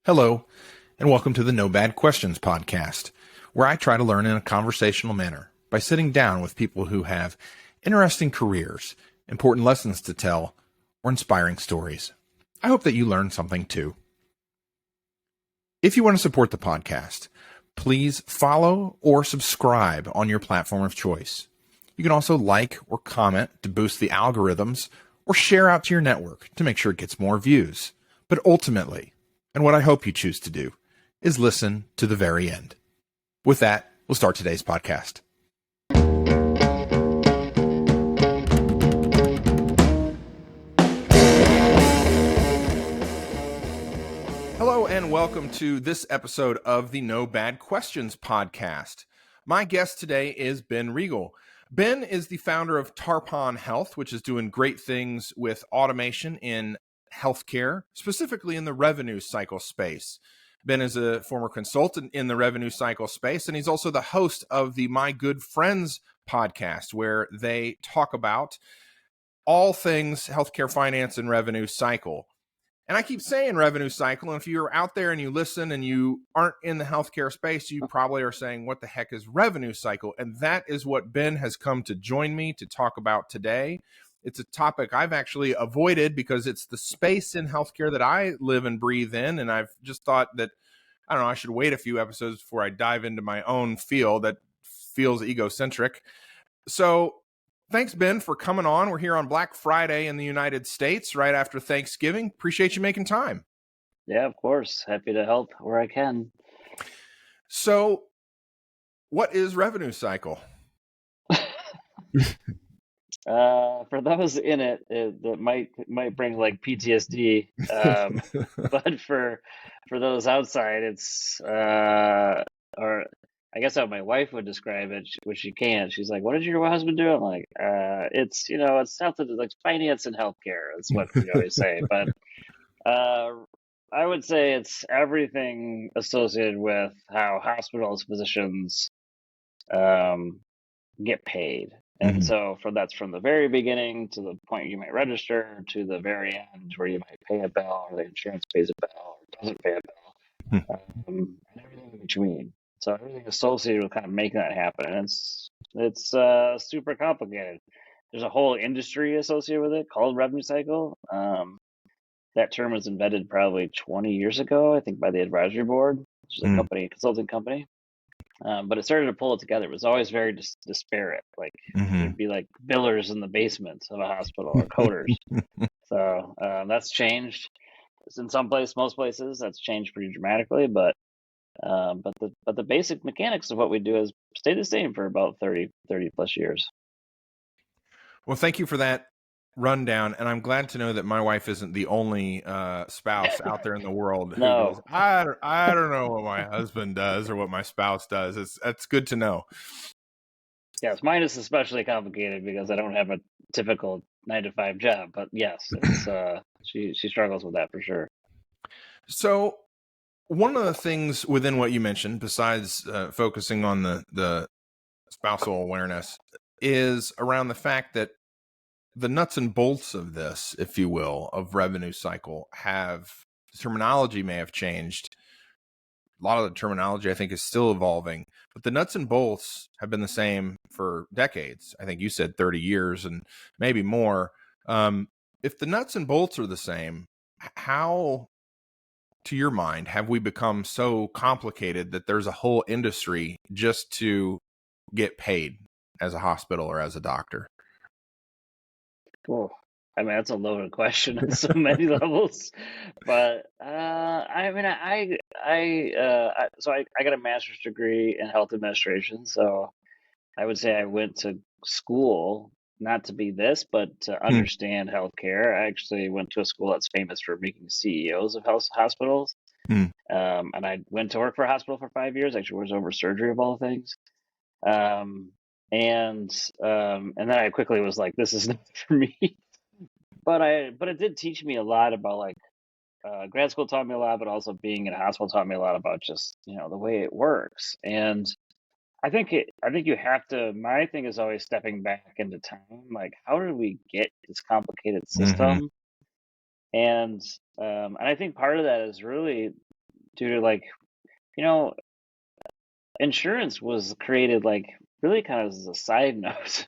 Hello, and welcome to the No Bad Questions podcast, where I try to learn in a conversational manner by sitting down with people who have interesting careers, important lessons to tell, or inspiring stories. I hope that you learn something too. If you want to support the podcast, please follow or subscribe on your platform of choice. You can also like or comment to boost the algorithms or share out to your network to make sure it gets more views. But ultimately, and what I hope you choose to do, is listen to the very end. With that, we'll start today's podcast. Hello, and welcome to this episode of the No Bad Questions podcast. My guest today is Ben Reigle. Ben is the founder of Tarpon Health, which is doing great things with automation in healthcare, specifically in the revenue cycle space. Ben is a former consultant in the revenue cycle space, and he's also the host of the My Good Friends podcast, where they talk about all things healthcare finance and revenue cycle. And I keep saying revenue cycle, and if you're out there and you listen and you aren't in the healthcare space, you probably are saying, what the heck is revenue cycle? And that is what Ben has come to join me to talk about today. It's a topic I've actually avoided because it's the space in healthcare that I live and breathe in. And I've just thought that, I don't know, I should wait a few episodes before I dive into my own field that feels egocentric. So thanks, Ben, for coming on. We're here on Black Friday in the United States right after Thanksgiving. Appreciate you making time. Yeah, of course. Happy to help where I can. So what is revenue cycle? For those in it, that might bring like PTSD. But for those outside, it's or I guess how my wife would describe it, which she can't. She's like, "What did your husband do?" I'm like, "It's it's something like finance and healthcare." That's what we always say. But I would say it's everything associated with how hospitals, physicians get paid. And so that's from the very beginning to the point you might register to the very end where you might pay a bill or the insurance pays a bill or doesn't pay a bill, and everything in between. So everything associated with kind of making that happen. And it's super complicated. There's a whole industry associated with it called revenue cycle. That term was invented probably 20 years ago, I think, by the advisory board, which is a company, consulting company. But it started to pull it together. It was always very disparate. Like there'd be like billers in the basement of a hospital or coders. So that's changed. It's in most places, that's changed pretty dramatically. But the basic mechanics of what we do has stayed the same for about 30 plus years. Well, thank you for that rundown, and I'm glad to know that my wife isn't the only spouse out there in the world who goes, I don't know what my husband does or what my spouse does. That's good to know. Yes, mine is especially complicated because I don't have a typical 9-to-5 job. But yes, it's she struggles with that for sure. So one of the things within what you mentioned, besides focusing on the spousal awareness, is around the fact that the nuts and bolts of this, if you will, of revenue cycle terminology may have changed. A lot of the terminology, I think, is still evolving, but the nuts and bolts have been the same for decades. I think you said 30 years and maybe more. If the nuts and bolts are the same, how, to your mind, have we become so complicated that there's a whole industry just to get paid as a hospital or as a doctor? Cool. I mean, that's a loaded question on so many levels, but I mean, so I got a master's degree in health administration. So I would say I went to school not to be this, but to understand healthcare. I actually went to a school that's famous for making CEOs of hospitals. And I went to work for a hospital for 5 years. Actually, was over surgery of all things. And then I quickly was like, this is not for me. But it did teach me a lot about like grad school taught me a lot, but also being in a hospital taught me a lot about just the way it works. And I think you have to. My thing is always stepping back into time. Like, how did we get this complicated system? And I think part of that is really due to like, you know, insurance was created like really kind of as a side note.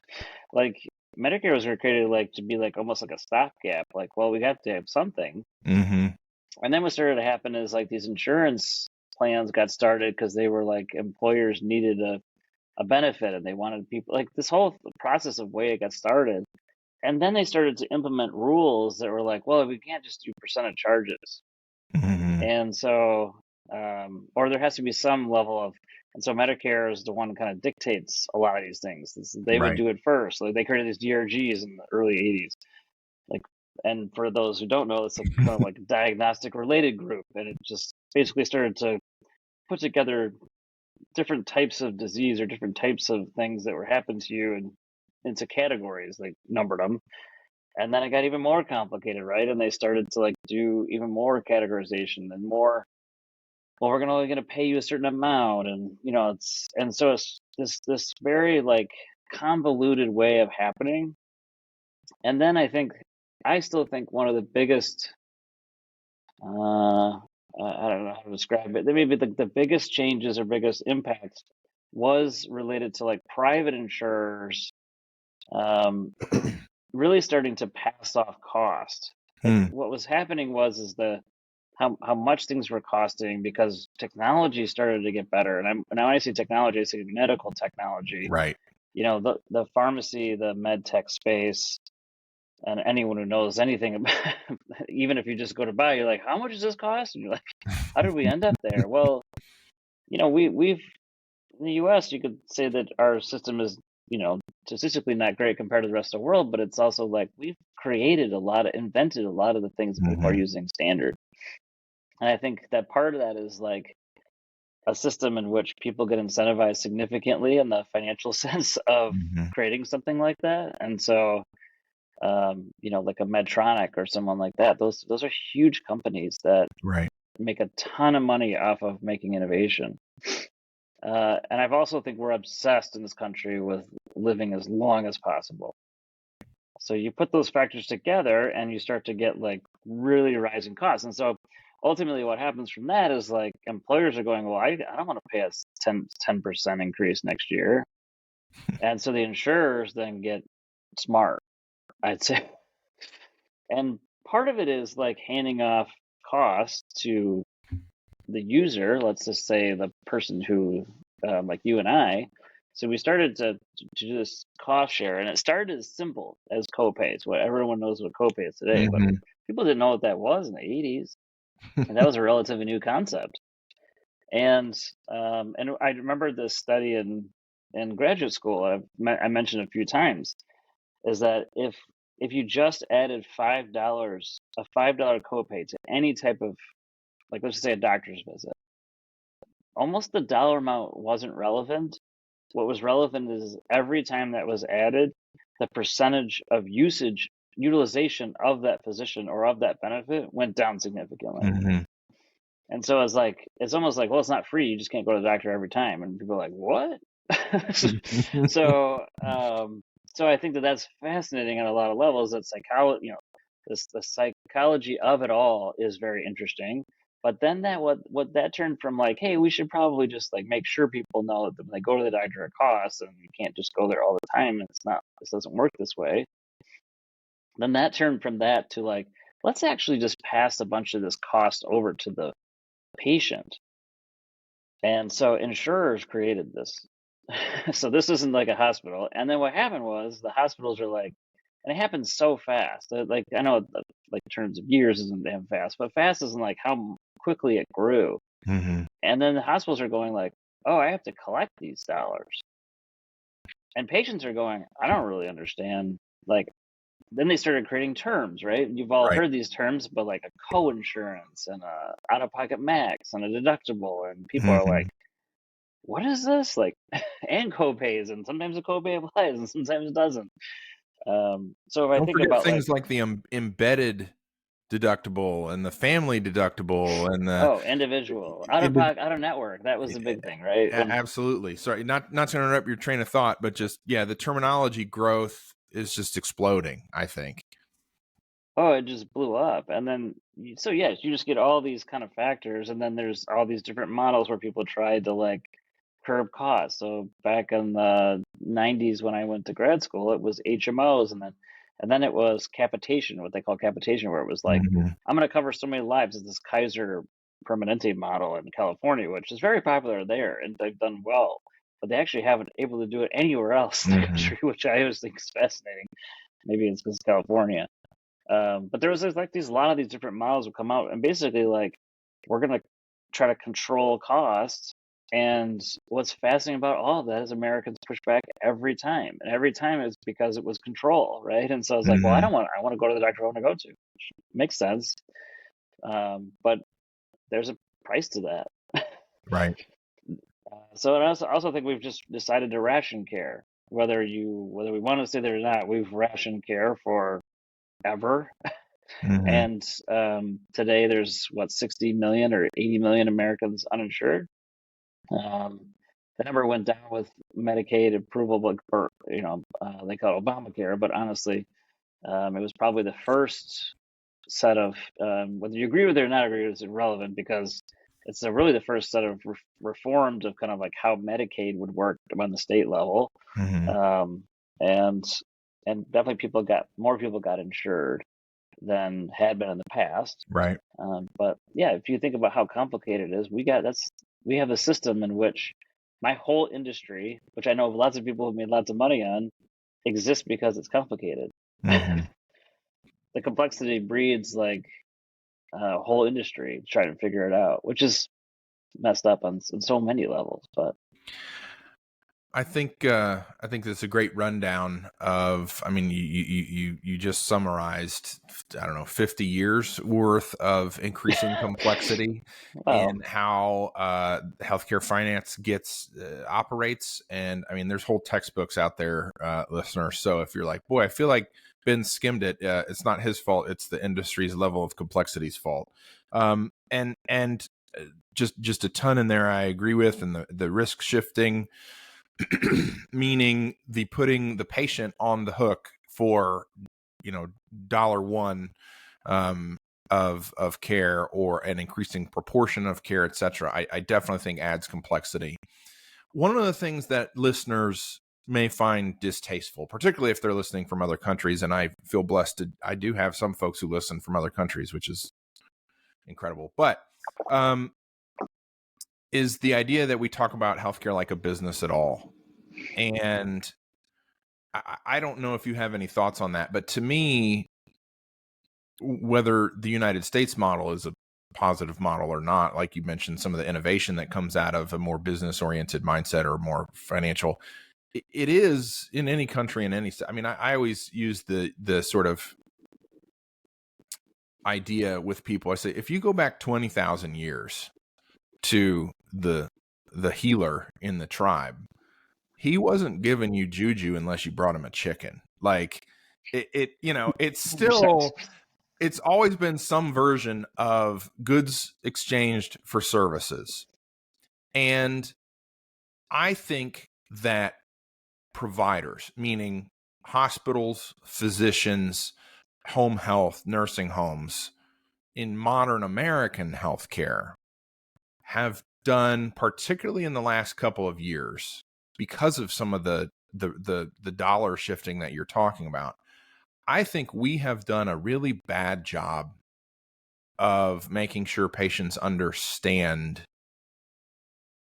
Like Medicare was created like to be like almost like a stopgap. Like, well, we have to have something. Mm-hmm. And then what started to happen is like these insurance plans got started because they were like employers needed a benefit and they wanted people like this whole process of way it got started. And then they started to implement rules that were like, well, we can't just do percentage charges. Mm-hmm. And so, or there has to be some level of, and so Medicare is the one that kind of dictates a lot of these things. They would Right. do it first. Like they created these DRGs in the early 80s. Like, and for those who don't know, it's a kind of like a diagnostic related group. And it just basically started to put together different types of disease or different types of things that were happening to you and into categories. They numbered them. And then it got even more complicated, right? And they started to like do even more categorization and more, well, we're only going to pay you a certain amount. And, you know, so it's this very like convoluted way of happening. And then I still think one of the biggest, I don't know how to describe it. Maybe the biggest changes or biggest impacts was related to like private insurers really starting to pass off cost. Like what was happening was how much things were costing because technology started to get better. And when I say technology, I say medical technology. Right. You know, the pharmacy, the med tech space, and anyone who knows anything about, even if you just go to buy, you're like, how much does this cost? And you're like, how did we end up there? Well, you know, we've in the U.S. you could say that our system is, you know, statistically not great compared to the rest of the world, but it's also like we've invented a lot of the things that people are using standard. And I think that part of that is like a system in which people get incentivized significantly in the financial sense of creating something like that. And so, you know, like a Medtronic or someone like that, those are huge companies that make a ton of money off of making innovation. And I've also think we're obsessed in this country with living as long as possible. So you put those factors together and you start to get like really rising costs. And so ultimately what happens from that is like employers are going, well, I don't want to pay a 10% increase next year. And so the insurers then get smart, I'd say. And part of it is like handing off costs to the user, let's just say the person who, like you and I. So we started to do this cost share, and it started as simple as copays. What everyone knows what copay is today, but people didn't know what that was in the 80s, and that was a relatively new concept. And I remember this study in graduate school. I mentioned a few times is that if you just added $5, a $5 copay to any type of, like let's just say a doctor's visit, almost the dollar amount wasn't relevant. What was relevant is every time that was added, the percentage of utilization of that physician or of that benefit went down significantly. And so it's almost like, well, it's not free. You just can't go to the doctor every time. And people are like, what? So, so I think that's fascinating on a lot of levels. That psychology, you know, the psychology of it all is very interesting. But then what that turned from like, hey, we should probably just like make sure people know that when they go to the doctor it costs and you can't just go there all the time and this doesn't work this way. Then that turned from that to like, let's actually just pass a bunch of this cost over to the patient. And so insurers created this. So this isn't like a hospital. And then what happened was the hospitals are like, and it happened so fast. Like I know, like in terms of years isn't damn fast, but fast isn't like how quickly it grew. And then the hospitals are going like, oh, I have to collect these dollars. And patients are going, I don't really understand. Like, then they started creating terms, right? You've all heard these terms, but like a co-insurance and a out-of-pocket max and a deductible, and people are like, what is this? Like, and copays, and sometimes the copay applies and sometimes it doesn't. So if I Don't think forget about things like like the embedded deductible and the family deductible and the individual out-of-pocket, out-of-network, that was the big thing, right? absolutely. Sorry, not to interrupt your train of thought, but just the terminology growth is just exploding, I think. Oh, it just blew up. And then so yes, you just get all these kind of factors, and then there's all these different models where people tried to like curb costs. So back in the 90s when I went to grad school, it was HMOs, and then it was capitation, what they call capitation, where it was like, Mm-hmm. I'm going to cover so many lives. It's this Kaiser Permanente model in California, which is very popular there, and they've done well. But they actually haven't able to do it anywhere else in the Mm-hmm. country, which I always think is fascinating. Maybe it's because it's California. But there was like these a lot of these different models would come out, and basically like we're gonna try to control costs. And what's fascinating about all of that is Americans push back every time, and every time it's because it was control, right? And so I was like, well, Mm-hmm. I want to go to the doctor I want to go to, which makes sense. But there's a price to that. Right. So and I also think we've just decided to ration care, whether we want to say that or not. We've rationed care for ever. Mm-hmm. And today there's what 60 million or 80 million Americans uninsured. Um, the number went down with Medicaid approval, but for they call it Obamacare. But honestly, it was probably the first set of whether you agree with it or not agree with it is irrelevant because it's really the first set of reforms of kind of like how Medicaid would work on the state level, Mm-hmm. um, and definitely more people got insured than had been in the past. Right. But yeah, if you think about how complicated it is, we have a system in which my whole industry, which I know lots of people have made lots of money on, exists because it's complicated. Mm-hmm. The complexity breeds like a whole industry trying to figure it out, which is messed up on so many levels. But I think that's a great rundown of. I mean, you just summarized. I don't know, 50 years worth of increasing complexity well, in how healthcare finance operates, and I mean, there's whole textbooks out there, listeners. So if you're like, boy, I feel like Ben skimmed it, it's not his fault. It's the industry's level of complexity's fault. And just a ton in there I agree with, and the risk shifting. Meaning the putting the patient on the hook for $1 of care or an increasing proportion of care, etc. I definitely think adds complexity. One of the things that listeners may find distasteful, particularly if they're listening from other countries, and I feel blessed I do have some folks who listen from other countries, which is incredible, but is the idea that we talk about healthcare like a business at all. And I don't know if you have any thoughts on that, but to me, whether the United States model is a positive model or not, like you mentioned, some of the innovation that comes out of a more business oriented mindset or more financial, it is in any country in any. I mean, I always use the sort of idea with people. I say, if you go back 20,000 years to the healer in the tribe, he wasn't giving you juju unless you brought him a chicken. Like it's still, it's always been some version of goods exchanged for services. And I think that providers, meaning hospitals, physicians, home health, nursing homes in modern American healthcare have done, particularly in the last couple of years, because of some of the dollar shifting that you're talking about. I think we have done a really bad job of making sure patients understand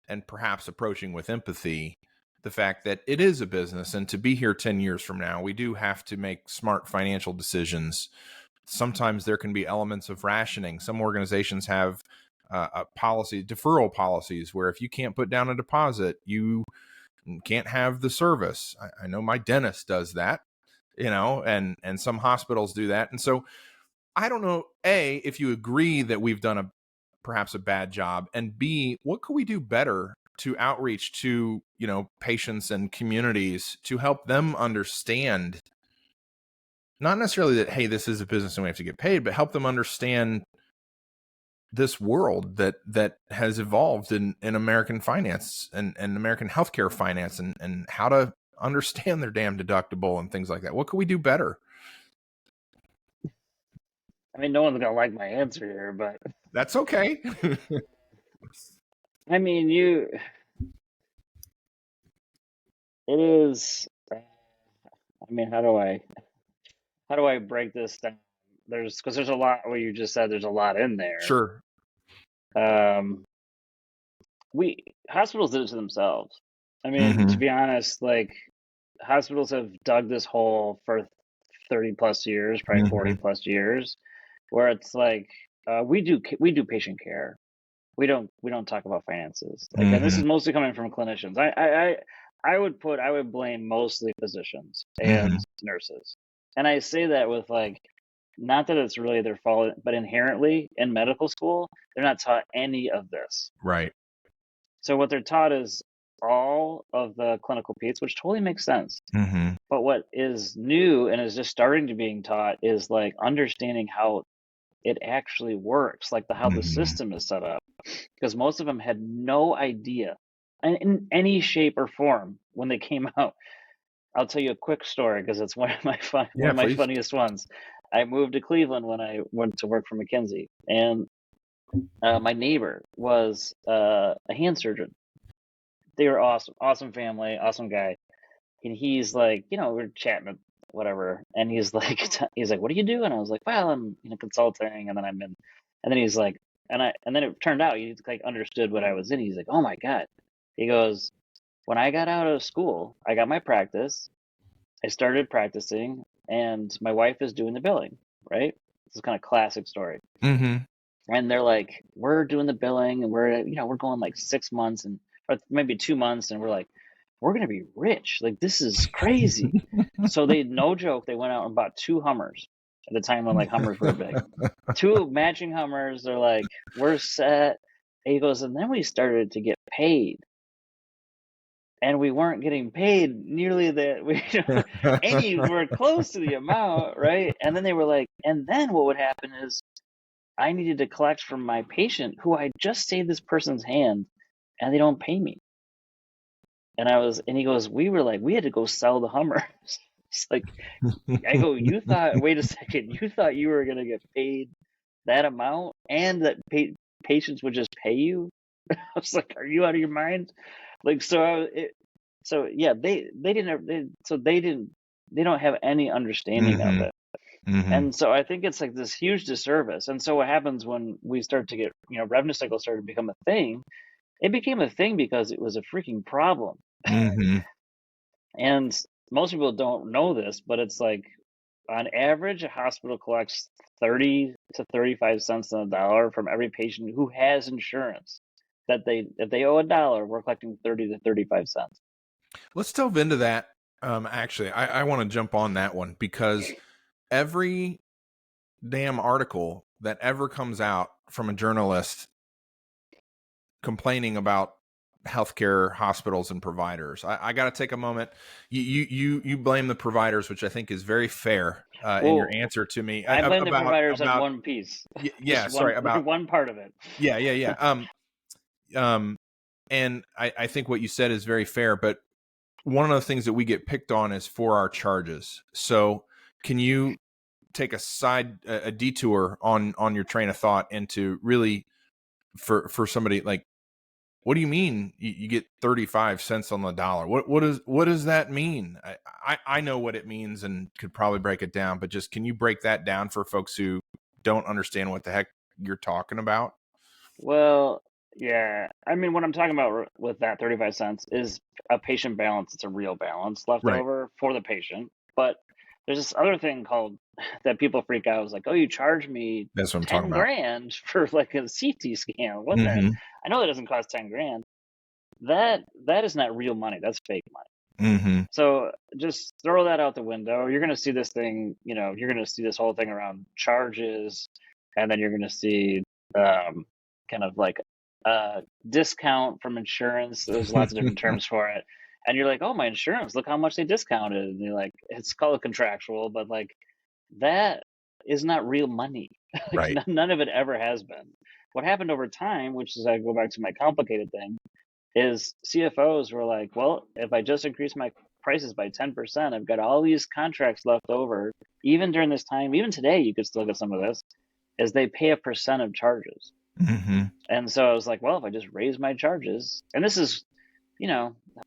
and perhaps approaching with empathy the fact that it is a business, and to be here 10 years from now, we do have to make smart financial decisions. Sometimes there can be elements of rationing. Some organizations have deferral policies, where if you can't put down a deposit, you can't have the service. I know my dentist does that, and some hospitals do that. And so I don't know, A, if you agree that we've done perhaps a bad job, and B, what could we do better to outreach to, patients and communities to help them understand, not necessarily that, hey, this is a business and we have to get paid, but help them understand this world that has evolved in American finance and American healthcare finance, and how to understand their damn deductible and things like that. What could we do better? I mean, no one's gonna like my answer here, but That's okay. I mean, it is. I mean, how do I break this down? Because there's a lot. What you just said, there's a lot in there. Sure. Um, we hospitals did it to themselves. I mean, to Mm-hmm. be honest, like hospitals have dug this hole for 30 plus years, probably 40 Mm-hmm. plus years, where it's like we do patient care. We don't talk about finances. Like, and this Mm-hmm. is mostly coming from clinicians. I would blame mostly physicians and Mm-hmm. nurses. And I say that with like, not that it's really their fault, but inherently in medical school, they're not taught any of this. Right. So what they're taught is all of the clinical piece, which totally makes sense. Mm-hmm. But what is new and is just starting to being taught is like understanding how it actually works, like how the Mm-hmm. system is set up. Because most of them had no idea in any shape or form when they came out. I'll tell you a quick story because it's one Yeah, of my please. funniest ones. I moved to Cleveland when I went to work for McKinsey, and my neighbor was a hand surgeon. They were awesome, awesome family, awesome guy. And he's like, we're chatting, whatever, and he's like, he's like, what do you do? And I was like, well, I'm consulting, and then and then he's like, and then it turned out he like understood what I was in. He's like, oh my god, he goes, when I got out of school, I got my practice, I started practicing, and my wife is doing the billing, right? This is kind of classic story. Mm-hmm. And they're like, we're doing the billing, and we're going like 6 months or maybe 2 months, and we're like, we're gonna be rich. Like, this is crazy. So they, no joke, they went out and bought two Hummers at the time when like Hummers were big. Two matching Hummers. They're like, we're set. And he goes, and then we started to get paid, and we weren't getting paid nearly that we anywhere close to the amount, right? And then they were like, and then what would happen is I needed to collect from my patient who I just saved this person's hand, and they don't pay me. And he goes, we had to go sell the Hummers. It's like, I go, wait a second, you thought you were gonna get paid that amount and that patients would just pay you? I was like, are you out of your mind? Like, so yeah, they don't have any understanding of Mm-hmm. it. Mm-hmm. And so I think it's like this huge disservice. And so what happens when we start to get, revenue cycle started to become a thing, it became a thing because it was a freaking problem. Mm-hmm. And most people don't know this, but it's like on average, a hospital collects 30 to 35 cents on the dollar from every patient who has insurance. If they owe $1, we're collecting 30 to 35 cents. Let's delve into that. Actually, I want to jump on that one because every damn article that ever comes out from a journalist complaining about healthcare hospitals and providers, I got to take a moment. You blame the providers, which I think is very fair in your Well, answer to me I blame the providers on about one piece, yeah, just sorry, about one part of it. yeah. Um, and I think what you said is very fair, but one of the things that we get picked on is for our charges. So can you take a detour on your train of thought into really for somebody like, what do you mean you get 35 cents on the dollar? What does that mean? I know what it means and could probably break it down, but just can you break that down for folks who don't understand what the heck you're talking about? Well, yeah. I mean, what I'm talking about with that 35 cents is a patient balance. It's a real balance left Right. over for the patient. But there's this other thing called that people freak out. It's like, oh, you charge me That's what I'm talking 10 about. grand for like a CT scan. What the? Mm-hmm. I know that doesn't cost 10 grand. That is not real money. That's fake money. Mm-hmm. So just throw that out the window. You're going to see this thing, you're going to see this whole thing around charges, and then you're going to see kind of like a discount from insurance. There's lots of different terms for it. And you're like, oh, my insurance, look how much they discounted. And you're like, it's called contractual, but like that is not real money. Like Right. none of it ever has been. What happened over time, which is I go back to my complicated thing, is CFOs were like, well, if I just increase my prices by 10%, I've got all these contracts left over. Even during this time, even today, you could still get some of this. is they pay a percent of charges. Mm-hmm. And so I was like, well, if I just raise my charges, and this is,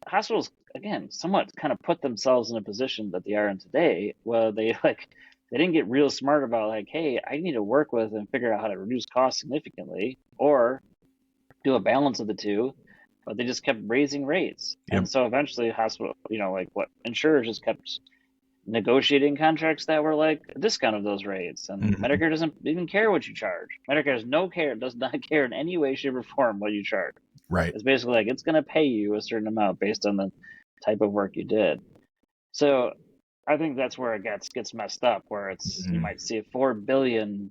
hospitals, again, somewhat kind of put themselves in a position that they are in today, where they didn't get real smart about like, hey, I need to work with and figure out how to reduce costs significantly or do a balance of the two, but they just kept raising rates. Yep. And so eventually hospital, insurers just kept negotiating contracts that were like a discount of those rates. And Mm-hmm. Medicare doesn't even care what you charge. Medicare does not care in any way, shape, or form what you charge. Right. It's basically like it's going to pay you a certain amount based on the type of work you did. So I think that's where it gets messed up, where it's you might see a $4 billion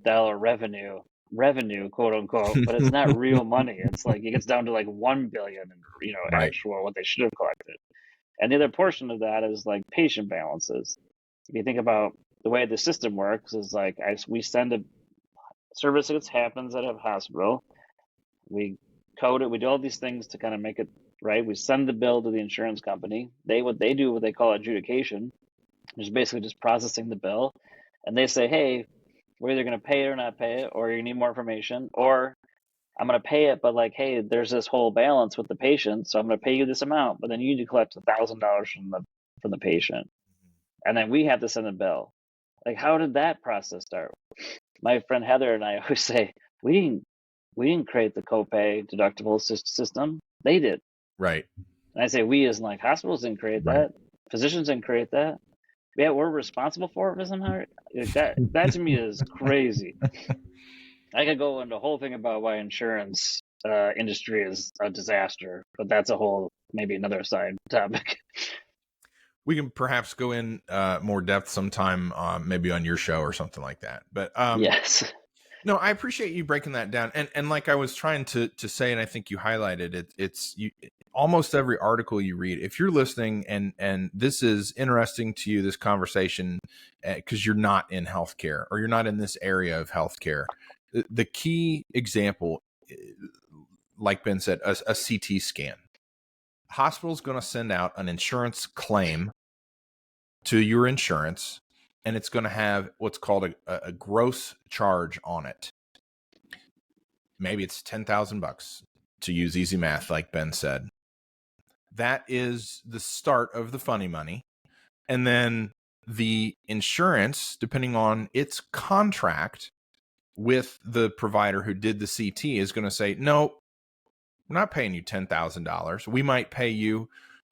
revenue, quote unquote, but it's not real money. It's like it gets down to like 1 billion, Right. actual what they should have collected. And the other portion of that is like patient balances. If you think about the way the system works, is like we send a service that happens at a hospital, we code it, we do all these things to kind of make it right. We send the bill to the insurance company. They do what they call adjudication, which is basically just processing the bill, and they say, hey, we're either going to pay it or not pay it, or you need more information, or I'm going to pay it, but like, hey, there's this whole balance with the patient, so I'm going to pay you this amount, but then you need to collect $1,000 from the patient, and then we have to send a bill. Like, how did that process start? My friend Heather and I always say we didn't create the copay deductible system; they did. Right. And I say we as in like hospitals didn't create that, physicians didn't create that. Yeah, we're responsible for it somehow. That to me is crazy. I could go into a whole thing about why insurance industry is a disaster, but that's a whole maybe another side topic. We can perhaps go in more depth sometime, maybe on your show or something like that. But yes. No, I appreciate you breaking that down. And like I was trying to say, and I think you highlighted it, it's almost every article you read, if you're listening and this is interesting to you, this conversation, because you're not in healthcare or you're not in this area of healthcare, the key example, like Ben said, a CT scan. Hospital's going to send out an insurance claim to your insurance, and it's going to have what's called a gross charge on it. Maybe it's $10,000 to use easy math, like Ben said. That is the start of the funny money. And then the insurance, depending on its contract with the provider who did the CT, is going to say, no, we're not paying you $10,000. We might pay you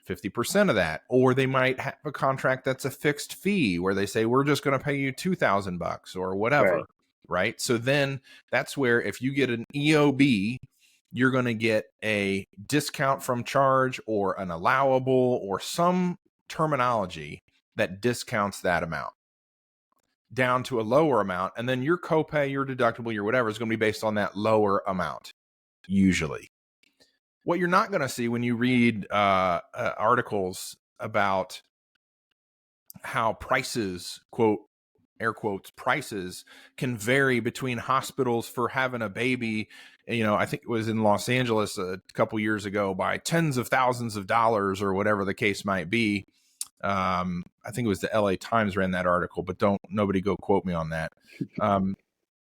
50% of that. Or they might have a contract that's a fixed fee where they say, we're just going to pay you $2,000 or whatever. Right. So then that's where if you get an EOB, you're going to get a discount from charge or an allowable or some terminology that discounts that amount down to a lower amount. And then your copay, your deductible, your whatever is going to be based on that lower amount, usually. What you're not going to see when you read articles about how prices, quote, air quotes, prices can vary between hospitals for having a baby. I think it was in Los Angeles a couple years ago by tens of thousands of dollars or whatever the case might be. I think it was the LA Times ran that article, but nobody go quote me on that.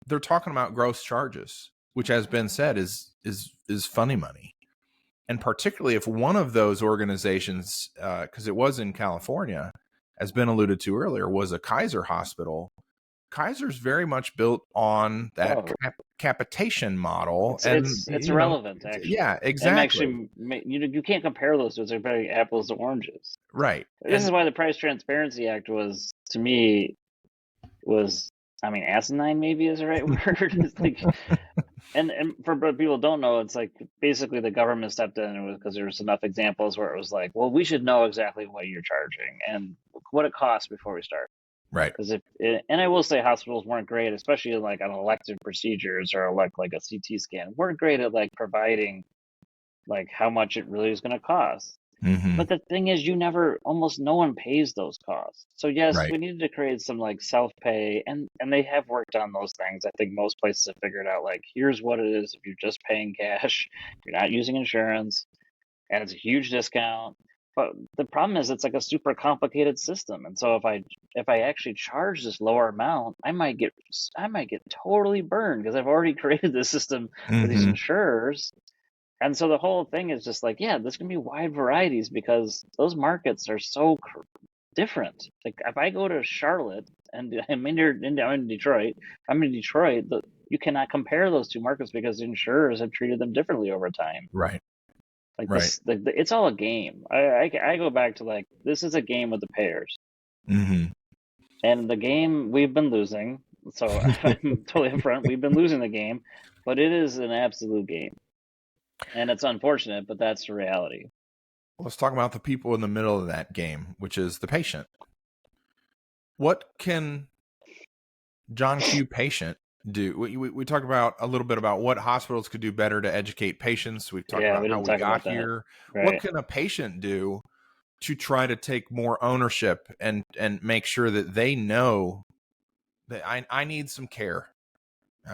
They're talking about gross charges, which has been said is funny money. And particularly if one of those organizations, because it was in California, as been alluded to earlier, was a Kaiser hospital. Kaiser's very much built on that capitation model. It's irrelevant, actually. Yeah, exactly. And actually, you can't compare those two. They're very apples to oranges. Right. This is why the Price Transparency Act was, to me, asinine maybe is the right word. It's like, and for people who don't know, it's like basically the government stepped in because there was enough examples where it was like, well, we should know exactly what you're charging and what it costs before we start. Right. Because and I will say hospitals weren't great, especially like on elective procedures or like a CT scan, weren't great at like providing like how much it really is going to cost. Mm-hmm. But the thing is, almost no one pays those costs. So yes, we needed to create some like self-pay, and they have worked on those things. I think most places have figured out like, here's what it is if you're just paying cash, you're not using insurance, and it's a huge discount. But the problem is it's like a super complicated system. And so if I actually charge this lower amount, I might get totally burned because I've already created this system for these Mm-hmm. insurers. And so the whole thing is just like, yeah, there's gonna be wide varieties because those markets are so different. Like if I go to Charlotte and I'm in Detroit, you cannot compare those two markets because the insurers have treated them differently over time. Right. Like Right. it's all a game. I go back to like, this is a game with the payers. Mm-hmm. And the game we've been losing. So I'm totally upfront. We've been losing the game, but it is an absolute game. And it's unfortunate, but that's the reality. Let's talk about the people in the middle of that game, which is the patient. What can John Q. patient do? We talked about a little bit about what hospitals could do better to educate patients. We've talked Yeah, about we how didn't we talk got about that. here. What Right. can a patient do to try to take more ownership and make sure that they know that I need some care?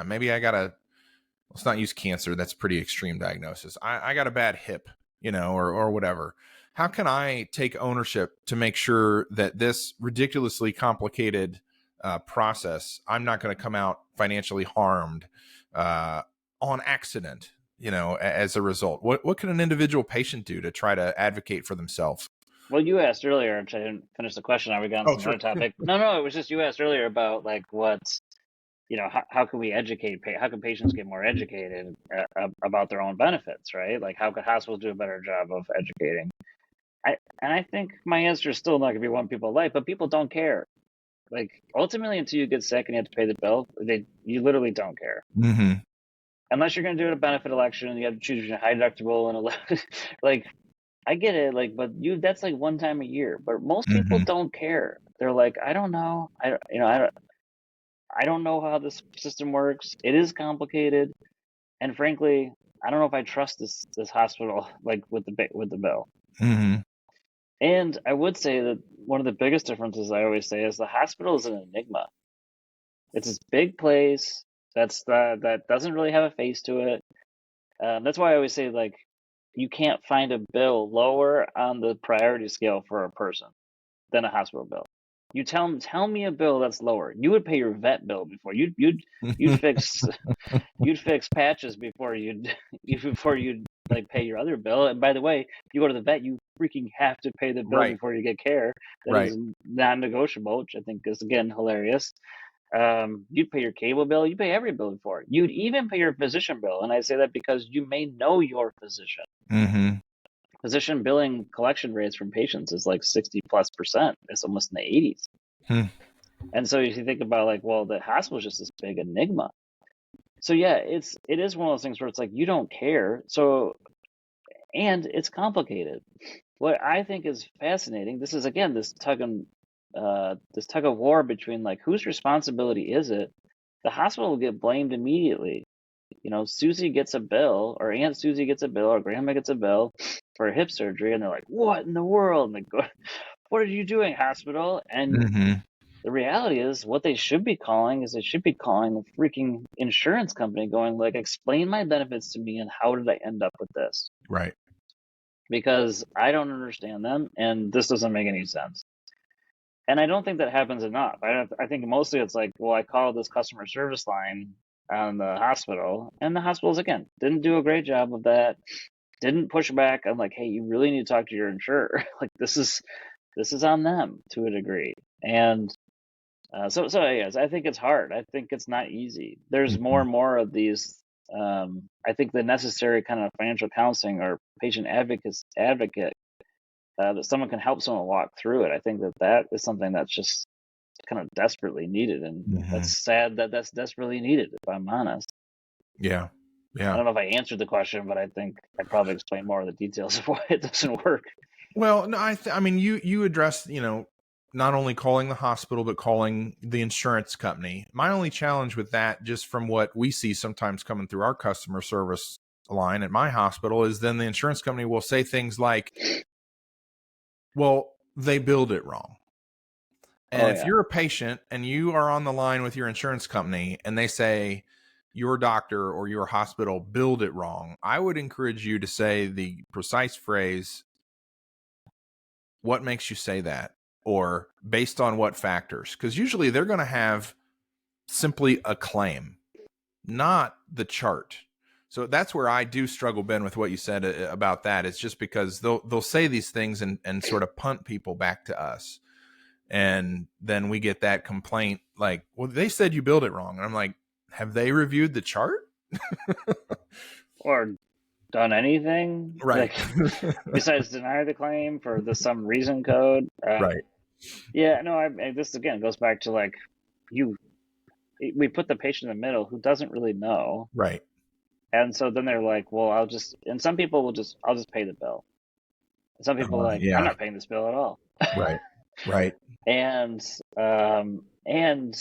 Maybe I gotta, let's not use cancer. That's pretty extreme diagnosis. I got a bad hip, or whatever. How can I take ownership to make sure that this ridiculously complicated process, I'm not going to come out financially harmed on accident, as a result? What can an individual patient do to try to advocate for themselves? Well, you asked earlier, which I didn't finish the question. Are we got on Oh, some sure. other topic? No, it was just you asked earlier about like what, how can we educate, how can patients get more educated about their own benefits, right? Like how could hospitals do a better job of educating? I think my answer is still not going to be one people like, but people don't care. Like ultimately, until you get sick and you have to pay the bill, you literally don't care. Mm-hmm. Unless you're going to do it a benefit election and you have to choose between a high deductible and a like, I get it, like, but that's like one time a year. But most people Mm-hmm. don't care. They're like, I don't know. I don't know how this system works. It is complicated, and frankly, I don't know if I trust this hospital like with the bill. Mm-hmm. And I would say that one of the biggest differences I always say is the hospital is an enigma. It's this big place that doesn't really have a face to it. That's why I always say like you can't find a bill lower on the priority scale for a person than a hospital bill. You tell me a bill that's lower. You would pay your vet bill before you'd fix you'd fix patches before you'd before you'd like pay your other bill. And by the way, if you go to the vet, you freaking have to pay the bill Right. before you get care. That Right. is non-negotiable, which I think is again hilarious. You'd pay your cable bill, you pay every bill before. You'd even pay your physician bill, and I say that because you may know your physician. Mm-hmm. Physician billing collection rates from patients is like 60+%. It's almost in the 80s. Hmm. And so if you think about like, well, the hospital is just this big enigma. So yeah, it is one of those things where it's like you don't care. So and it's complicated. What I think is fascinating, this is again this tug of war between like whose responsibility is it? The hospital will get blamed immediately. Susie gets a bill, or Aunt Susie gets a bill, or Grandma gets a bill for hip surgery, and they're like, "What in the world?" And they go, "What are you doing, hospital?" And Mm-hmm. the reality is, what they should be calling is they should be calling the freaking insurance company, going like, "Explain my benefits to me, and how did I end up with this?" Right. Because I don't understand them, and this doesn't make any sense. And I don't think that happens enough. I think mostly it's like, well, I called this customer service line on the hospital, and the hospitals again didn't do a great job of that. Didn't push back. I'm like, hey, you really need to talk to your insurer. Like this is on them to a degree. And so yes, I think it's hard. I think it's not easy. There's more Mm-hmm. and more of these. I think the necessary kind of financial counseling or patient advocate that someone can help someone walk through it. I think that is something that's just kind of desperately needed, and Mm-hmm. that's sad that that's desperately needed. If I'm honest, Yeah. I Yeah. don't know if I answered the question, but I think I probably explained more of the details of why it doesn't work. Well, no, I mean, you addressed, not only calling the hospital, but calling the insurance company. My only challenge with that, just from what we see sometimes coming through our customer service line at my hospital, is then the insurance company will say things like, well, they billed it wrong. Oh And if yeah, you're a patient and you are on the line with your insurance company and they say your doctor or your hospital billed it wrong, I would encourage you to say the precise phrase, what makes you say that? Or based on what factors? Because usually they're going to have simply a claim, not the chart. So that's where I do struggle, Ben, with what you said about that. It's just because they'll say these things and sort of punt people back to us. And then we get that complaint like, well, they said you built it wrong. And I'm like, have they reviewed the chart? Or done anything? Right. Like, besides deny the claim for the some reason code? Right. Yeah, no, this again goes back to like, we put the patient in the middle who doesn't really know. Right. And so then they're like, well, and some people I'll just pay the bill. And some people are like, I'm not paying this bill at all. Right. Right. And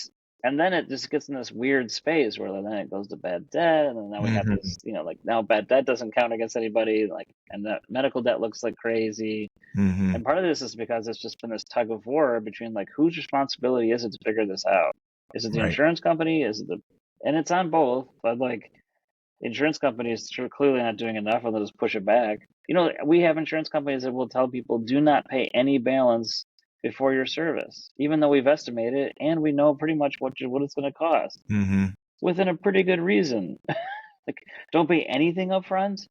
then it just gets in this weird space where then it goes to bad debt, and then now we have this, like now bad debt doesn't count against anybody, like, and that medical debt looks like crazy. And part of this is because it's just been this tug of war between like whose responsibility is it to figure this out? Is it the insurance company? And it's on both, but like the insurance companies are clearly not doing enough, and they'll just push it back. We have insurance companies that will tell people do not pay any balance before your service, even though we've estimated it and we know pretty much what it's going to cost within a pretty good reason. Like, don't pay anything up front.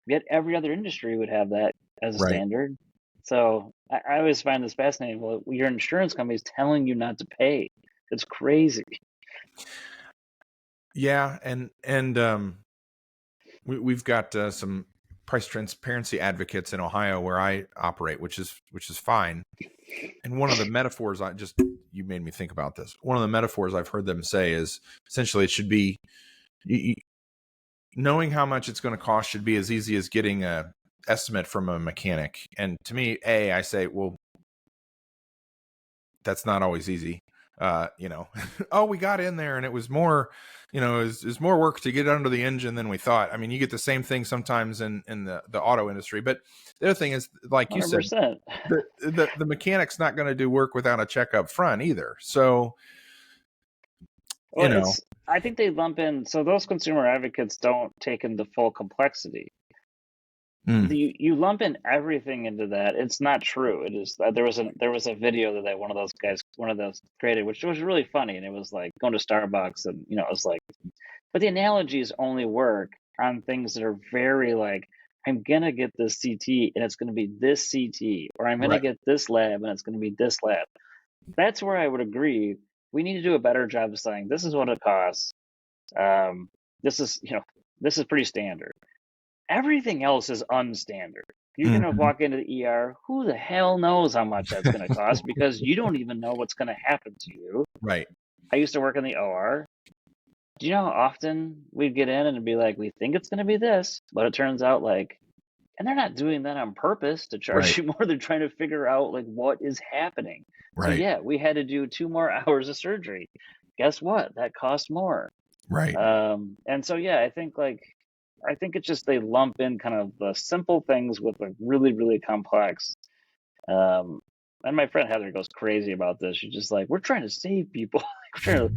Yet every other industry would have that as a standard. So I always find this fascinating. Well, your insurance company is telling you not to pay. It's crazy. Yeah, and we've got some price transparency advocates in Ohio where I operate, which is fine. And one of the metaphors you made me think about this. One of the metaphors I've heard them say is essentially it should be knowing how much it's going to cost should be as easy as getting a estimate from a mechanic. And to me, I say, well, that's not always easy. Oh, we got in there and it was more, is more work to get under the engine than we thought. I mean, you get the same thing sometimes in the auto industry, but the other thing is, like you 100%. said, the mechanic's not going to do work without a check up front either. So, I think they lump in, so those consumer advocates don't take in the full complexity. You lump in everything into that. It's not true. It is. There was a video that one of those created, which was really funny, and it was like going to Starbucks, and it was like, but the analogies only work on things that are very like, I'm gonna get this CT and it's gonna be this CT, or I'm gonna get this lab and it's gonna be this lab. That's where I would agree. We need to do a better job of saying this is what it costs. This is pretty standard. Everything else is unstandard. You're going to walk into the ER. Who the hell knows how much that's going to cost because you don't even know what's going to happen to you. Right. I used to work in the OR. Do you know how often we'd get in and it'd be like, we think it's going to be this, but it turns out like, and they're not doing that on purpose to charge you more. They're trying to figure out like what is happening. Right. So yeah, we had to do 2 more hours of surgery. Guess what? That cost more. Right. And so, yeah, I think it's just they lump in kind of the simple things with like really, really complex. And my friend Heather goes crazy about this. She's just like, we're trying to save people. We're trying to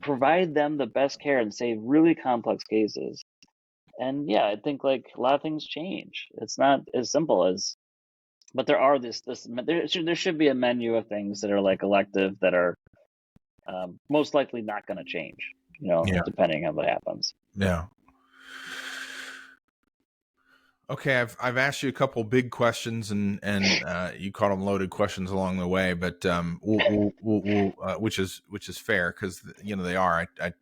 provide them the best care and save really complex cases. And yeah, I think like a lot of things change. It's not as simple as, but there are there should be a menu of things that are like elective that are most likely not going to change, depending on what happens. Yeah. Okay, I've asked you a couple big questions, and you called them loaded questions along the way, but we'll which is fair because they are. I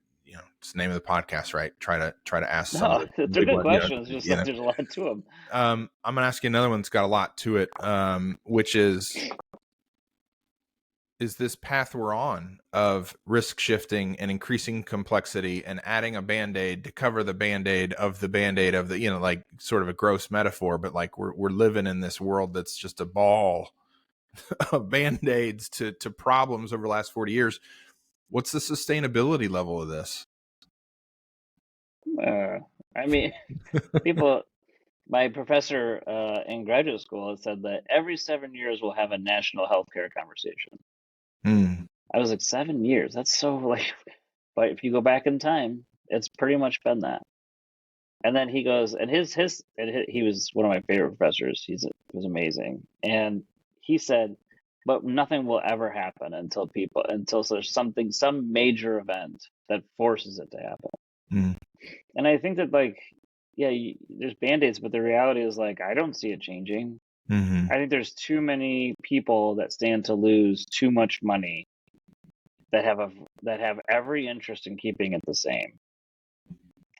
it's the name of the podcast, right? Try to ask some. No, they're good questions. Just like there's a lot to them. I'm gonna ask you another one that's got a lot to it, which is this path we're on of risk shifting and increasing complexity and adding a Band-Aid to cover the Band-Aid of the Band-Aid of the, like sort of a gross metaphor, but like we're living in this world that's just a ball of Band-Aids to problems over the last 40 years. What's the sustainability level of this? I mean, my professor in graduate school has said that every 7 years we'll have a national healthcare conversation. I was like, 7 years? That's so like, but if you go back in time, it's pretty much been that. And then he goes, and he was one of my favorite professors. He was amazing. And he said, but nothing will ever happen until there's some major event that forces it to happen. Mm. And I think that, like, yeah, there's band-aids, but the reality is, like, I don't see it changing. Mm-hmm. I think there's too many people that stand to lose too much money that have every interest in keeping it the same.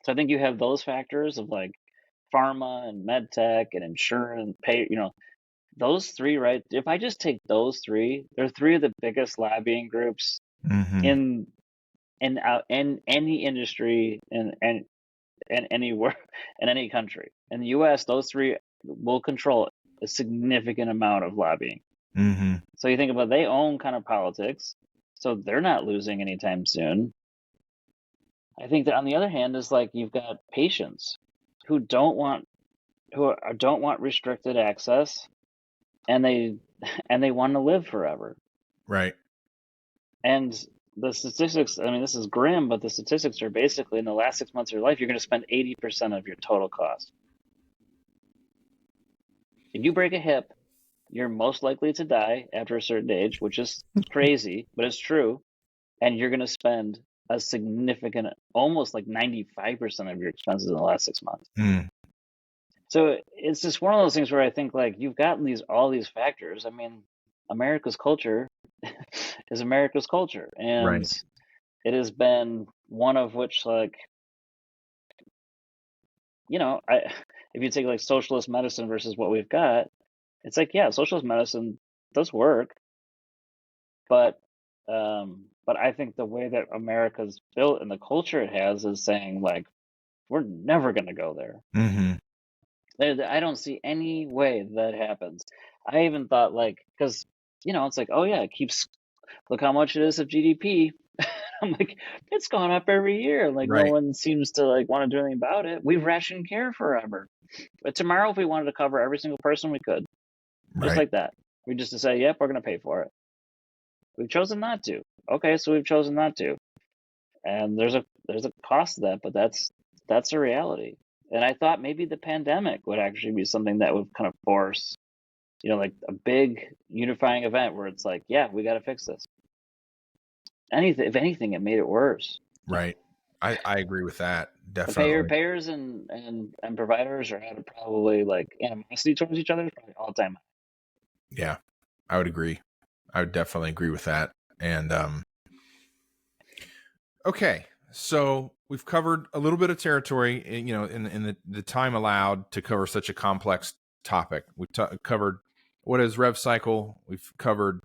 So I think you have those factors of, like, pharma and med tech and insurance, those three, right? If I just take those three, they're three of the biggest lobbying groups Mm-hmm. in any industry and anywhere in any country. In the U.S., those three will control a significant amount of lobbying. Mm-hmm. So you think about, they own kind of politics, so they're not losing anytime soon. I think that on the other hand is, like, you've got patients who don't want restricted access, and they want to live forever. Right. And the statistics, I mean, this is grim, but the statistics are basically, in the last 6 months of your life, you're going to spend 80% of your total cost. If you break a hip, you're most likely to die after a certain age, which is crazy, but it's true. And you're going to spend a significant, almost like 95% of your expenses in the last 6 months. Mm. So it's just one of those things where I think, like, you've gotten all these factors. I mean, America's culture is America's culture, and Right. it has been one of which, like, if you take, like, socialist medicine versus what we've got, it's like, yeah, socialist medicine does work, but I think the way that America's built and the culture it has is saying, like, we're never going to go there. Mm-hmm. I don't see any way that happens. I even thought, like, because it's like, oh yeah, it keeps, look how much it is of GDP. I'm like, it's gone up every year. Like, no Right. one seems to, like, want to do anything about it. We've rationed care forever. But tomorrow, if we wanted to cover every single person, we could. Just Right. like that. We just to say, yep, we're going to pay for it. We've chosen not to. Okay, so we've chosen not to. And there's a cost to that, but that's a reality. And I thought maybe the pandemic would actually be something that would kind of force, like, a big unifying event where it's like, yeah, we got to fix this. If anything, it made it worse. Right. I agree with that. Definitely. Payers and providers are at probably, like, animosity towards each other is probably all time high. Yeah, I would agree. I would definitely agree with that. And okay, so we've covered a little bit of territory, in the time allowed to cover such a complex topic. We've covered what is rev cycle. We've covered,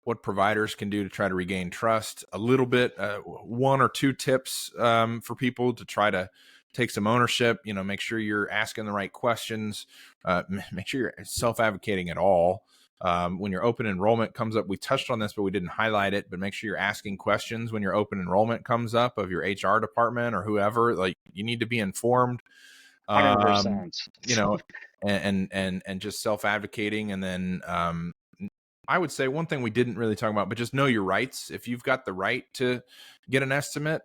what providers can do to try to regain trust. A little bit, one or two tips for people to try to take some ownership. Make sure you're asking the right questions. Make sure you're self-advocating at all. When your open enrollment comes up, we touched on this, but we didn't highlight it, but make sure you're asking questions when your open enrollment comes up of your HR department or whoever. Like, you need to be informed, 100%. And just self-advocating. And then, I would say one thing we didn't really talk about, but just know your rights. If you've got the right to get an estimate,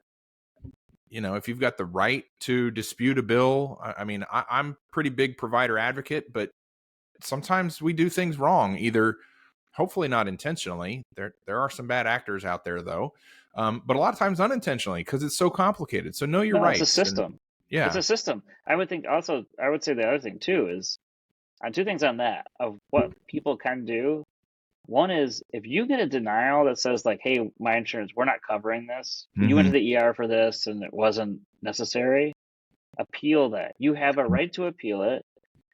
if you've got the right to dispute a bill, I mean, I'm pretty big provider advocate, but sometimes we do things wrong, either hopefully not intentionally. There are some bad actors out there, though, but a lot of times unintentionally, because it's so complicated. So know your rights. It's a system. Yeah. It's a system. I would say the other thing too is, two things on that of what people can do. One is, if you get a denial that says, like, hey, my insurance, we're not covering this. You went to the ER for this and it wasn't necessary. Appeal that. You have a right to appeal it,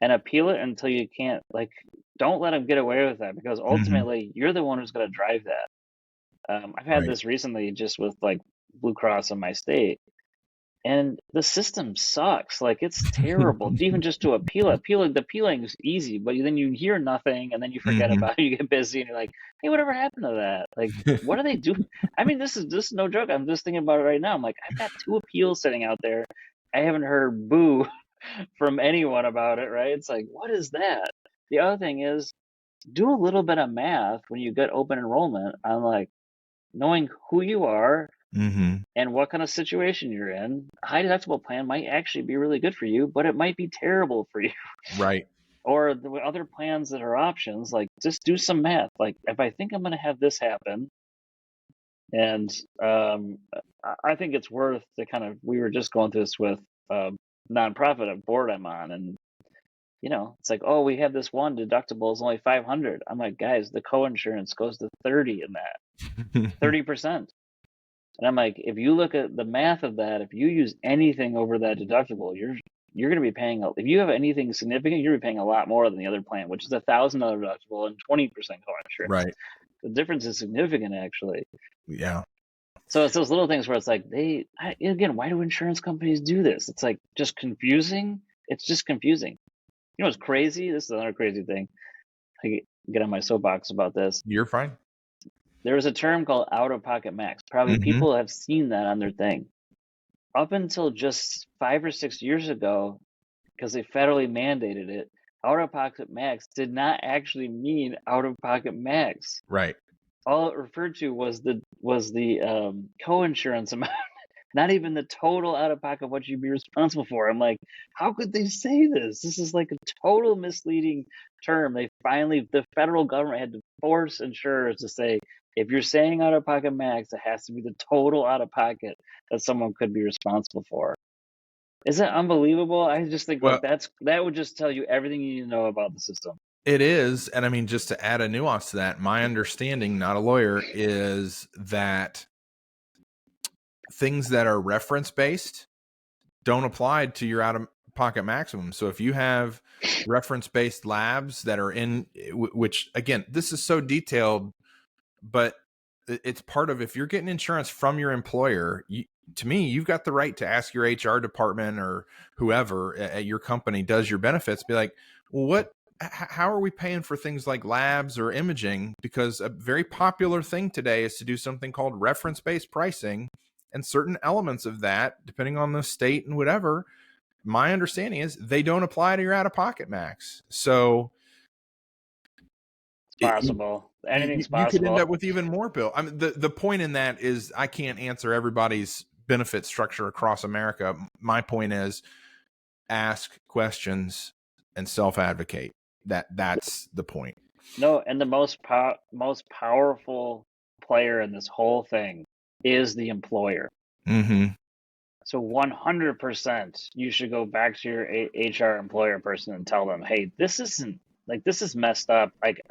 and appeal it until you can't. Like, don't let them get away with that, because ultimately you're the one who's going to drive that. I've had this recently just with, like, Blue Cross in my state. And the system sucks. Like, it's terrible. Even just to appeal it. The appealing is easy, but then you hear nothing, and then you forget about it. You get busy, and you're like, hey, whatever happened to that? Like, what do they do? I mean, this is no joke. I'm just thinking about it right now. I'm like, I've got 2 appeals sitting out there. I haven't heard boo from anyone about it, right? It's like, what is that? The other thing is, do a little bit of math when you get open enrollment on, like, knowing who you are, and what kind of situation you're in. A high deductible plan might actually be really good for you, but it might be terrible for you. Right. or the other plans that are options, like just do some math. Like if I think I'm going to have this happen, and I think it's worth to kind of, we were just going through this with nonprofit a board I'm on, and it's like, oh, we have this one deductible is only 500. I'm like, guys, the co-insurance goes to 30 in that, 30%. And I'm like, if you look at the math of that, if you use anything over that deductible, you're going to be paying, if you have anything significant, you're going to be paying a lot more than the other plan, which is $1,000 deductible and 20% co-insurance. Right. The difference is significant, actually. Yeah. So it's those little things where it's like, again, why do insurance companies do this? It's like just confusing. It's just confusing. You know what's crazy? This is another crazy thing. I get on my soapbox about this. You're fine. There was a term called out-of-pocket max. Probably people have seen that on their thing. Up until just 5 or 6 years ago, because they federally mandated it, out-of-pocket max did not actually mean out-of-pocket max. Right. All it referred to was the co-insurance amount, not even the total out-of-pocket what you'd be responsible for. I'm like, how could they say this? This is like a total misleading term. The federal government had to force insurers to say, if you're saying out-of-pocket max, it has to be the total out-of-pocket that someone could be responsible for. Isn't it unbelievable? I just think that would just tell you everything you need to know about the system. It is. And I mean, just to add a nuance to that, my understanding, not a lawyer, is that things that are reference-based don't apply to your out-of-pocket maximum. So if you have reference-based labs that are in, which again, this is so detailed, but it's part of, if you're getting insurance from your employer, to me, you've got the right to ask your HR department or whoever at your company does your benefits, be like, well, how are we paying for things like labs or imaging? Because a very popular thing today is to do something called reference-based pricing, and certain elements of that, depending on the state and whatever, my understanding is they don't apply to your out-of-pocket max. So it's possible. Anything's possible. You could end up with even more bill. I mean, the point in that is I can't answer everybody's benefit structure across America. My point is ask questions and self-advocate. That's the point. No, and the most powerful player in this whole thing is the employer. So 100% you should go back to your HR employer person and tell them, hey, this is messed up. Like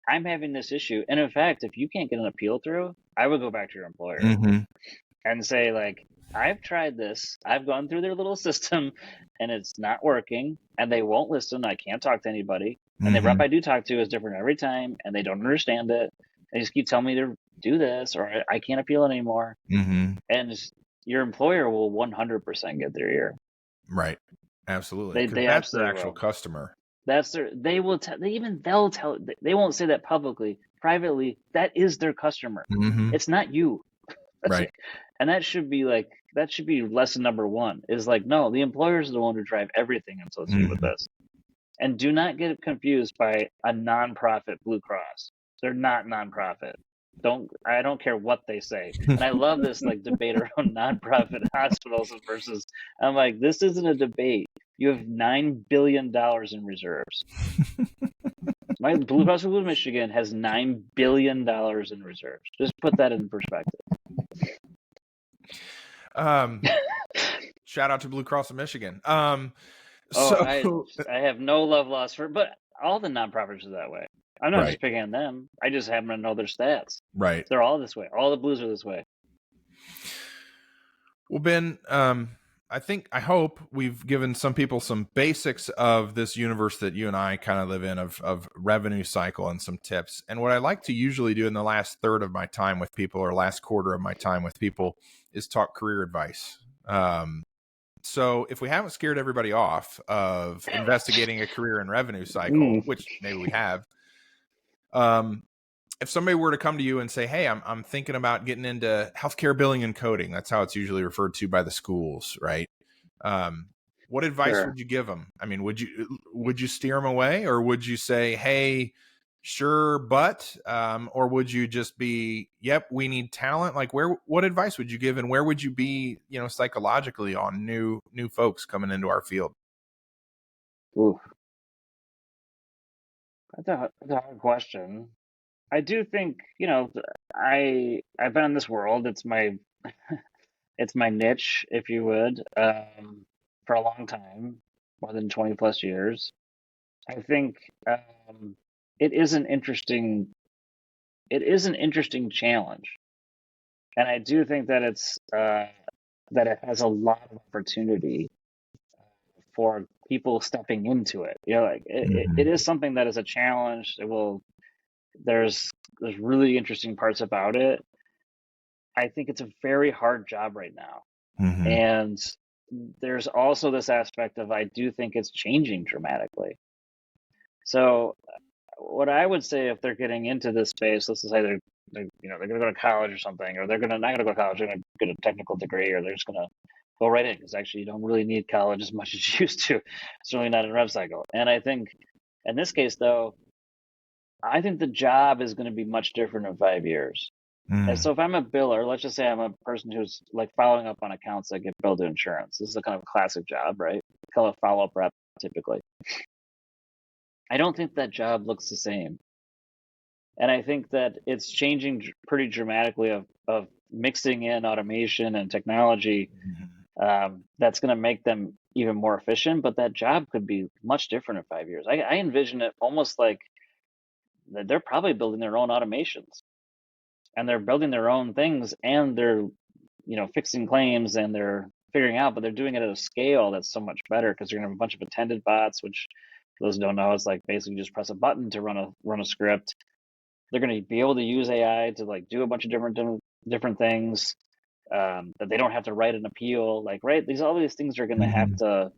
I'm having this issue. And in fact, if you can't get an appeal through, I would go back to your employer and say, like, I've tried this. I've gone through their little system and it's not working, and they won't listen. I can't talk to anybody. And the rep I do talk to is different every time, and they don't understand it. They just keep telling me to do this, or I can't appeal anymore. And your employer will 100% get their ear. Right. Absolutely. That's their actual customer. They won't say that publicly. Privately, that is their customer. It's not you. Right. And that should be lesson number one, is like, no, the employers are the one who drive everything associated with this. And do not get confused by a nonprofit Blue Cross. They're not nonprofit. I don't care what they say. And I love this debate around nonprofit hospitals versus, I'm like, this isn't a debate. You have $9 billion in reserves. My Blue Cross Blue Michigan has $9 billion in reserves. Just put that in perspective. Shout out to Blue Cross of Michigan. I have no love lost but all the nonprofits are that way. I'm not just picking on them. I just happen to know their stats. Right. They're all this way. All the Blues are this way. Well, Ben, I hope we've given some people some basics of this universe that you and I kind of live in, of revenue cycle, and some tips. And what I like to usually do in the last third of my time with people, or last quarter of my time with people, is talk career advice. So if we haven't scared everybody off of investigating a career and revenue cycle, which maybe we have, if somebody were to come to you and say, hey, I'm thinking about getting into healthcare billing and coding, that's how it's usually referred to by the schools, right? What advice would you give them? I mean, would you steer them away, or would you say, hey, sure, but, or would you just be, yep, we need talent? Like, what advice would you give, and where would you be, psychologically on new folks coming into our field? Ooh, That's a hard question. I do think, I've been in this world. It's my niche, if you would, for a long time, more than 20 plus years. I think it is an interesting challenge, and I do think that that it has a lot of opportunity for people stepping into it. Like it is something that is a challenge. There's really interesting parts about it. I think it's a very hard job right now. Mm-hmm. And there's also this aspect of I do think it's changing dramatically. So what I would say, if they're getting into this space, let's just say they're going to go to college or something, or they're not going to go to college, they're going to get a technical degree, or they're just going to go right in, because actually you don't really need college as much as you used to. It's really not in rev cycle. And I think in this case, though, I think the job is going to be much different in 5 years. And so if I'm a biller, let's just say I'm a person who's like following up on accounts that get billed to insurance. This is a kind of classic job, right? We call it follow-up rep typically. I don't think that job looks the same. And I think that it's changing pretty dramatically of mixing in automation and technology that's going to make them even more efficient. But that job could be much different in 5 years. I envision it almost like that they're probably building their own automations, and they're building their own things, and they're fixing claims, and they're figuring out, but they're doing it at a scale that's so much better, because you're gonna have a bunch of attendant bots, which for those who don't know, it's like basically just press a button to run a script. They're going to be able to use AI to like do a bunch of different things that they don't have to write an appeal. Like, right, all these things are going to have to.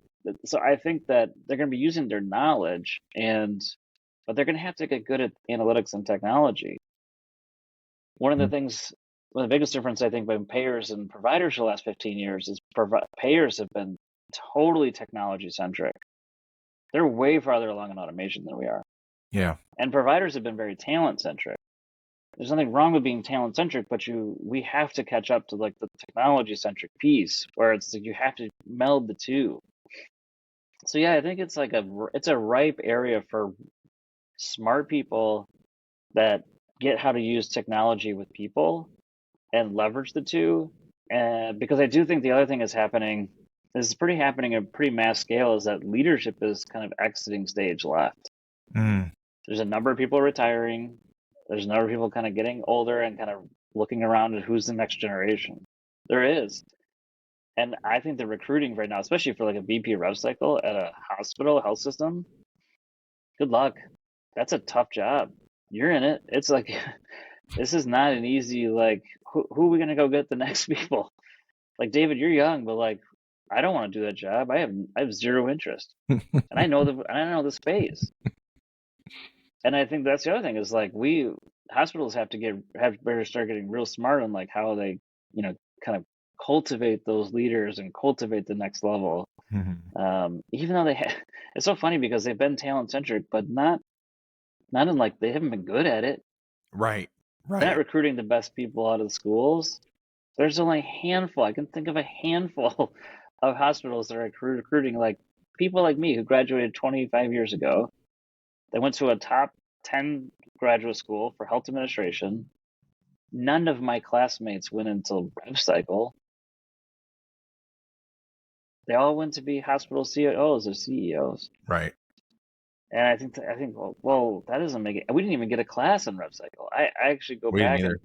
So I think that they're going to be using their knowledge, but they're going to have to get good at analytics and technology. One of the biggest difference I think between payers and providers for the last 15 years is payers have been totally technology centric. They're way farther along in automation than we are. Yeah. And providers have been very talent centric. There's nothing wrong with being talent centric, but we have to catch up to like the technology centric piece, where it's like you have to meld the two. So yeah, I think it's a ripe area for smart people that get how to use technology with people and leverage the two. And because I do think the other thing is happening at a pretty mass scale, is that leadership is kind of exiting stage left. There's a number of people retiring. There's a number of people kind of getting older and kind of looking around at who's the next generation. There is. And I think the recruiting right now, especially for like a VP rev cycle at a hospital health system, good luck. That's a tough job. You're in it. It's like, this is not an easy, like, who are we going to go get the next people? Like, David, you're young, but like, I don't want to do that job. I have zero interest. And I know the space. And I think that's the other thing, is like hospitals have better start getting real smart on like how they, kind of cultivate those leaders and cultivate the next level. Even though it's so funny because they've been talent centric, but not in like, they haven't been good at it. Right. They're not recruiting the best people out of the schools. There's only a handful. I can think of a handful of hospitals that are recruiting like people like me who graduated 25 years ago. They went to a top 10 graduate school for health administration. None of my classmates went into rev cycle. They all went to be hospital CEOs or CEOs. Right. And I think, well, that doesn't make it. We didn't even get a class in rev cycle. I actually go back to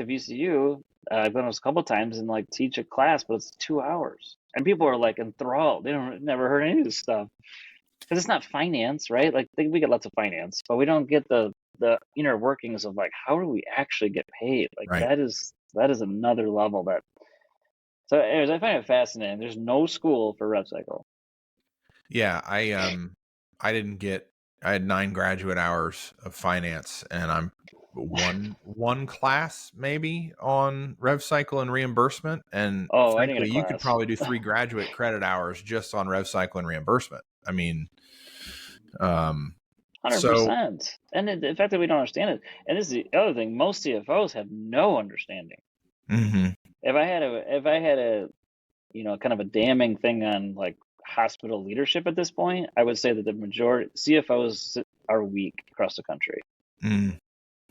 VCU. I've been a couple times and like teach a class, but it's 2 hours, and people are like enthralled. They never heard any of this stuff, because it's not finance, right? Like we get lots of finance, but we don't get the inner workings of like, how do we actually get paid? Like that is another level. So anyways, I find it fascinating. There's no school for rev cycle. Yeah, I had 9 graduate hours of finance, and I'm one class maybe on rev cycle and reimbursement, and frankly, you could probably do 3 graduate credit hours just on rev cycle and reimbursement. I mean, 100%. And the fact that we don't understand it, and this is the other thing, most CFOs have no understanding. If I had a kind of a damning thing on like hospital leadership at this point, I would say that the majority CFOs are weak across the country. Mm.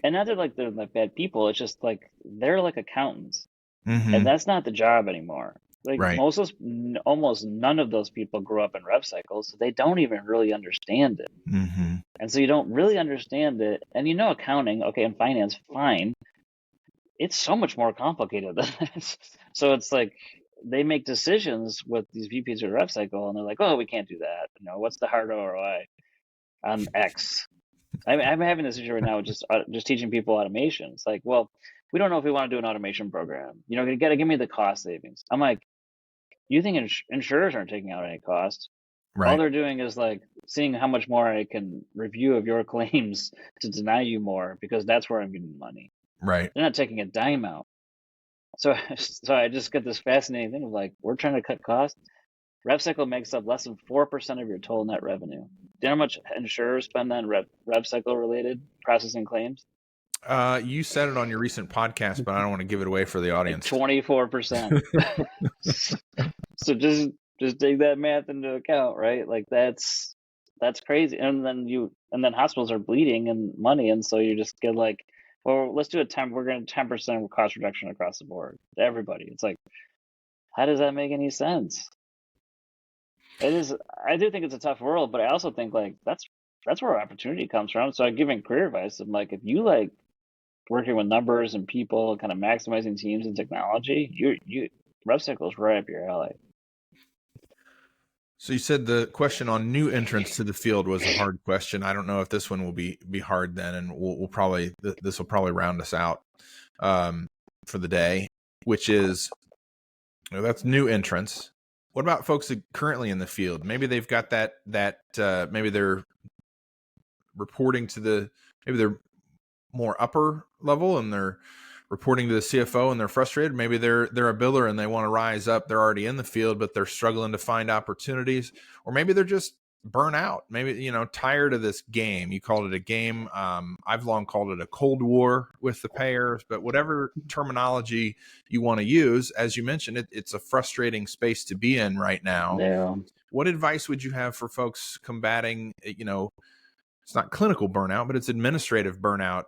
And not that like they're like bad people, it's just like they're like accountants. Mm-hmm. And that's not the job anymore. Like Right. almost none of those people grew up in rev cycles, so they don't even really understand it. Mm-hmm. And so you don't really understand it. And accounting, okay, and finance, fine. It's so much more complicated than this. So it's like they make decisions with these VPs of rev cycle, and they're like, oh, we can't do that. What's the hard ROI on X? I'm having this issue right now with just teaching people automation. It's like, well, we don't know if we want to do an automation program. You got to give me the cost savings. I'm like, you think insurers aren't taking out any cost? All Right. they're doing is like seeing how much more I can review of your claims to deny you more, because that's where I'm getting money. Right. They're not taking a dime out. So I just get this fascinating thing of like, we're trying to cut costs. RevCycle makes up less than 4% of your total net revenue. Do you know how much insurers spend on RevCycle related processing claims? You said it on your recent podcast, but I don't want to give it away for the Like audience. 24%. So just take that math into account, right? Like that's crazy. And then hospitals are bleeding and money, and so you just get like, well, let's do we're going to 10% cost reduction across the board to everybody. It's like, how does that make any sense? It is. I do think it's a tough world, but I also think like that's where opportunity comes from. So I'm giving career advice. I'm like, if you like working with numbers and people and kind of maximizing teams and technology, you RevCycle is right up your alley. So you said the question on new entrants to the field was a hard question. I don't know if this one will be hard then, and we'll probably this will probably round us out for the day, which is that's new entrants. What about folks that currently in the field? Maybe they've got that maybe they're reporting to maybe they're more upper level and they're reporting to the CFO and they're frustrated. Maybe they're a biller and they want to rise up. They're already in the field, but they're struggling to find opportunities. Or maybe they're just burnt out. Maybe, tired of this game. You called it a game. I've long called it a cold war with the payers, but whatever terminology you want to use, as you mentioned, it's a frustrating space to be in right now. Yeah. What advice would you have for folks combating, it's not clinical burnout, but it's administrative burnout,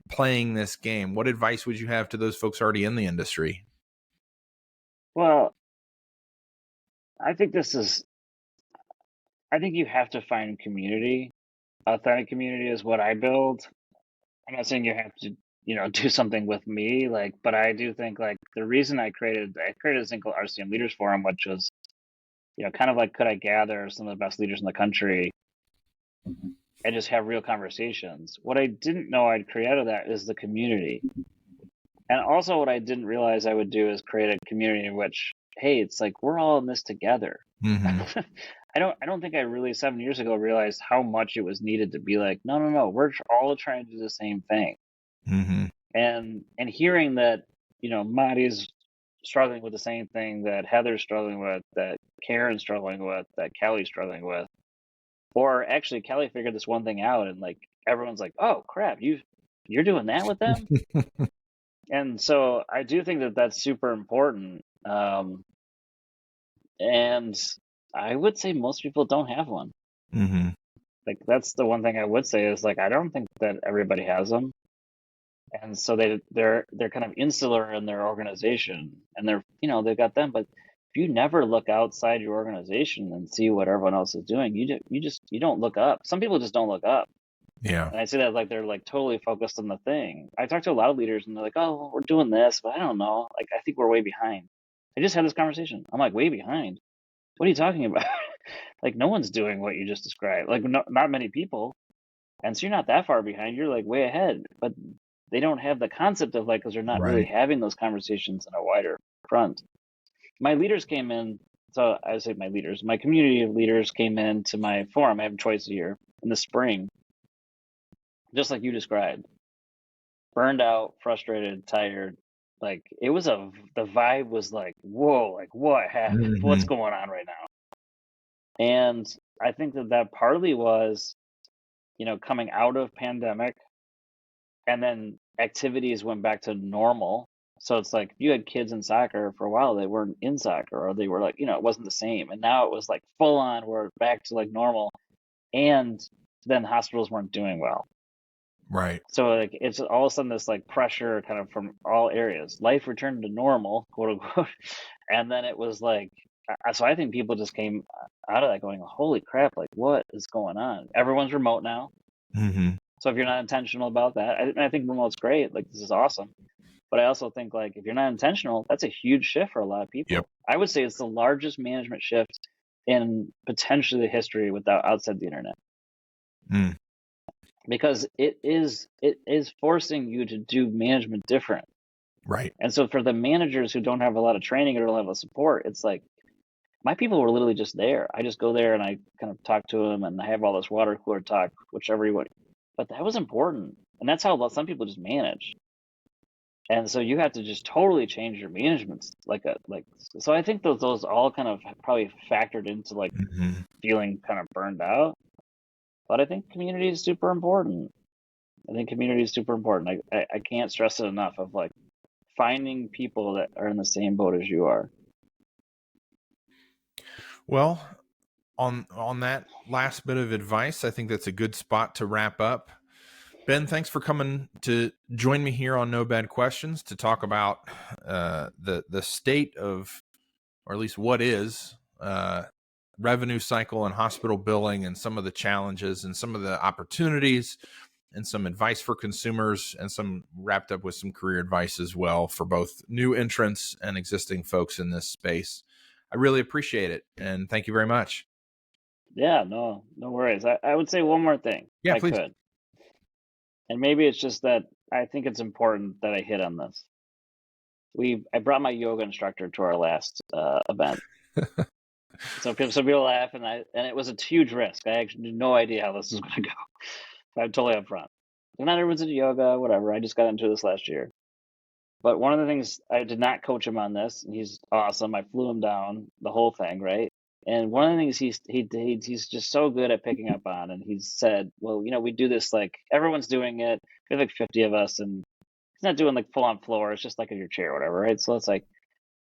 playing this game? What advice would you have to those folks already in the industry? Well, I think you have to find community. Authentic community is what I build. I'm not saying you have to, do something with me, but I do think like the reason I created a thing called RCM Leaders Forum, which was, kind of like, could I gather some of the best leaders in the country and just have real conversations? What I didn't know I'd create out of that is the community. And also what I didn't realize I would do is create a community in which, hey, it's like we're all in this together. Mm-hmm. I don't think I really 7 years ago realized how much it was needed to be like, no, we're all trying to do the same thing. Mm-hmm. And hearing that, Marty's struggling with the same thing that Heather's struggling with, that Karen's struggling with, that Kelly's struggling with, or actually Kelly figured this one thing out, and like everyone's like, oh crap, you're doing that with them. And so I do think that that's super important. And I would say most people don't have one. Mm-hmm. Like that's the one thing I would say is like I don't think that everybody has them. And so they're kind of insular in their organization, and they've got them, but if you never look outside your organization and see what everyone else is doing, you don't look up. Some people just don't look up. Yeah. And I say that like they're like totally focused on the thing. I talk to a lot of leaders and they're like, oh, well, we're doing this, but I don't know. Like, I think we're way behind. I just had this conversation. I'm like, way behind? What are you talking about? Like, no one's doing what you just described. Like, not many people. And so you're not that far behind. You're like way ahead. But they don't have the concept of like, because they're not really having those conversations in a wider front. My leaders came in. So I say my community of leaders came into my forum. I have them twice a year in the spring. Just like you described, burned out, frustrated, tired. Like it was the vibe was like, whoa, like what happened? Mm-hmm. What's going on right now? And I think that partly was, coming out of pandemic, and then activities went back to normal. So it's like you had kids in soccer for a while, they weren't in soccer, or they were like, it wasn't the same. And now it was like full on, we're back to like normal. And then hospitals weren't doing well. Right. So like it's all of a sudden this like pressure kind of from all areas. Life returned to normal, quote unquote. And then it was like, so I think people just came out of that going, holy crap, like what is going on? Everyone's remote now. Mm-hmm. So if you're not intentional about that, I think remote's great. Like this is awesome. But I also think like if you're not intentional, that's a huge shift for a lot of people. Yep. I would say it's the largest management shift in potentially the history without outside the internet. Mm. Because it is forcing you to do management different. Right. And so for the managers who don't have a lot of training or don't have a support, it's like my people were literally just there. I just go there and I kind of talk to them and I have all this water cooler talk, whichever you want. But that was important. And that's how some people just manage. And so you have to just totally change your management. So I think those all kind of probably factored into like feeling kind of burned out. But I think community is super important. I can't stress it enough of like finding people that are in the same boat as you are. Well, on that last bit of advice, I think that's a good spot to wrap up. Ben, thanks for coming to join me here on No Bad Questions to talk about the state of, or at least what is, revenue cycle and hospital billing, and some of the challenges and some of the opportunities, and some advice for consumers, and some wrapped up with some career advice as well for both new entrants and existing folks in this space. I really appreciate it, and thank you very much. Yeah, no worries. I would say one more thing, Yeah, if I please. could. And maybe it's just that I think it's important that I hit on this. I brought my yoga instructor to our last event. So people laugh, and it was a huge risk. I actually had no idea how this was going to go. I'm totally upfront. And not everyone's into yoga, whatever. I just got into this last year. But one of the things, I did not coach him on this. And he's awesome. I flew him down, the whole thing, right? And one of the things he's just so good at picking up on, and he said, well, we do this like everyone's doing it. There's like 50 of us, and he's not doing like full on floor. It's just like in your chair or whatever, right? So it's like,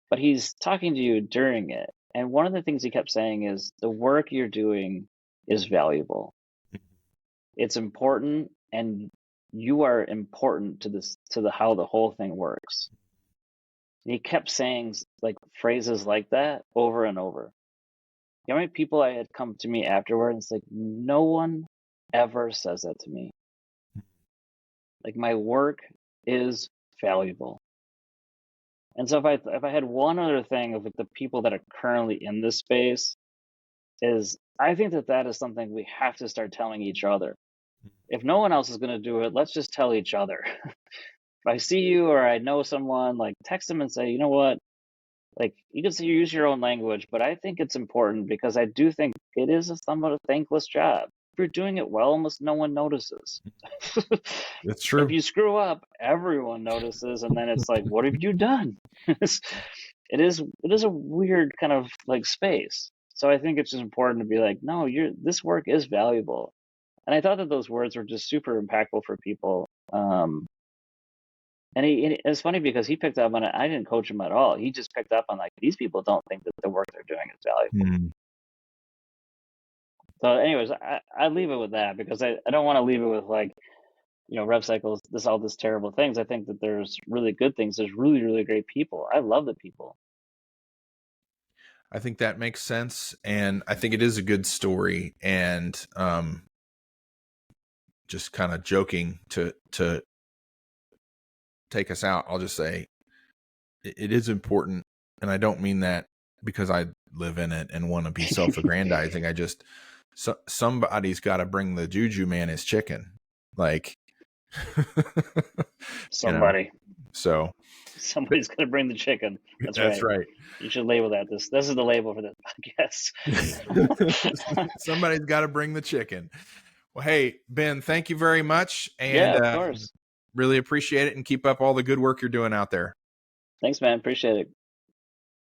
but he's talking to you during it. And one of the things he kept saying is the work you're doing is valuable. It's important, and you are important to how the whole thing works. And he kept saying like phrases like that over and over. You know how many people I had come to me afterward and it's like, no one ever says that to me. Like my work is valuable. And so if I had one other thing of like the people that are currently in this space, is I think that is something we have to start telling each other. If no one else is going to do it, let's just tell each other. If I see you or I know someone, like text them and say, you know what? Like you can say you use your own language, but I think it's important because I do think it is a somewhat a thankless job. If you're doing it well, almost no one notices. That's true. If you screw up, everyone notices, and then it's like, what have you done? It is a weird kind of like space. So I think it's just important to be like, no, this work is valuable. And I thought that those words were just super impactful for people. And it's funny because he picked up on it. I didn't coach him at all. He just picked up on like, these people don't think that the work they're doing is valuable. So anyways, I leave it with that because I don't want to leave it with like, rev cycles, all this terrible things. I think that there's really good things. There's really, really great people. I love the people. I think that makes sense. And I think it is a good story. And just kind of joking to take us out, I'll just say it is important. And I don't mean that because I live in it and want to be self-aggrandizing. I just, somebody's got to bring the juju man his chicken. Like somebody. So somebody's going to bring the chicken. That's right. You should label that. This is the label for this podcast. Somebody's got to bring the chicken. Well, hey, Ben, thank you very much. And yeah, of course. Really appreciate it, and keep up all the good work you're doing out there. Thanks, man. Appreciate it.